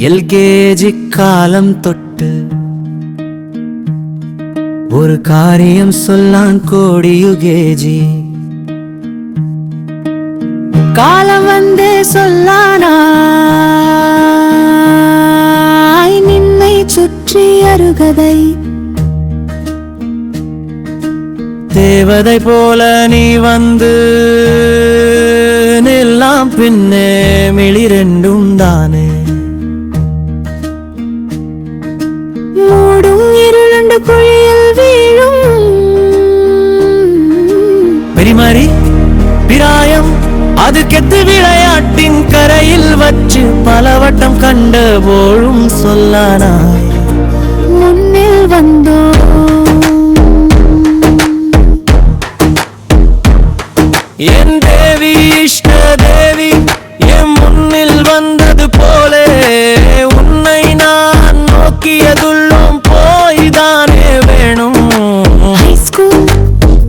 LKG காலம் தொட்டு ஒரு காரியம் சொல்லான் கோடி யுகேஜி காலம் வந்தே சொல்லானாய் நின்னை சுற்றி அருகதை தேவதை போல நீ வந்து எல்லாம் பின்னே மிளிரெண்டும் தானே மூடும் இருளண்டு குழியில் வீழும் பெரிமாரி பிராயம் அது கெத்து விளையாட்டின் கரையில் வச்சு பலவட்டம் கண்ட போழும் சொல்லானாய் முன்னில் வந்தோ என் தேவி இஷ்ட தேவி என் முன்னில் வந்தது போலே உன்னை நான் நோக்கியதுள்ளும் போய்தானே வேணும் ஹைஸ்கூல்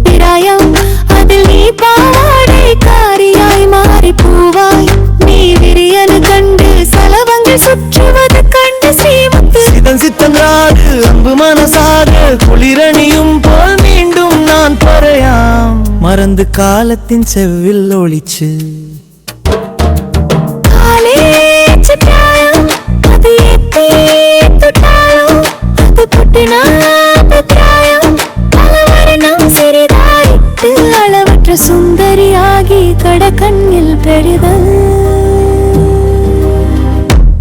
பிராயம் அதில் நீ பாவாடை காரியாய் மாறி பூவாய் நீ விரியனு கண்டு சலவங்கள் சுற்றுவது கண்டு சீமத்து சிதன் சித்தங்காது அன்பு மனசாக குளிரணியும் போல் மீண்டும் நான் பறையாம் மறந்து காலத்தின் செவ்வில் ஒளிச்சு அளவற்ற சுந்தரியாகி கடக்கண்ணில் பெரிதல்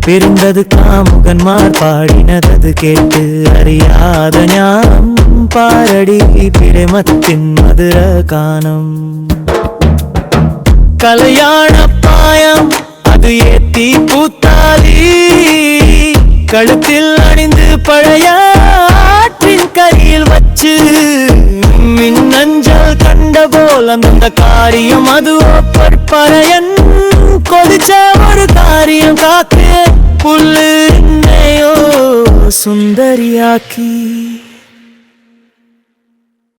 பிரிந்தது காமுகன்மார் பாடினது கேட்டு அறியாத ஞானம் பாரடி பிரேமத்தின் மதுர கானம் கல்யாண பாயம் அது ஏத்தி பூத்தாலி கழுத்தில் அணிந்து பழைய ஆற்றின் கரையில் வச்சு மின்னஞ்சல் கண்ட போல் அந்த காரியம் அதுவோ பற்பறையன் கொதிச்ச ஒரு காரியம் காக்கு புல்லு சுந்தரியாக்கி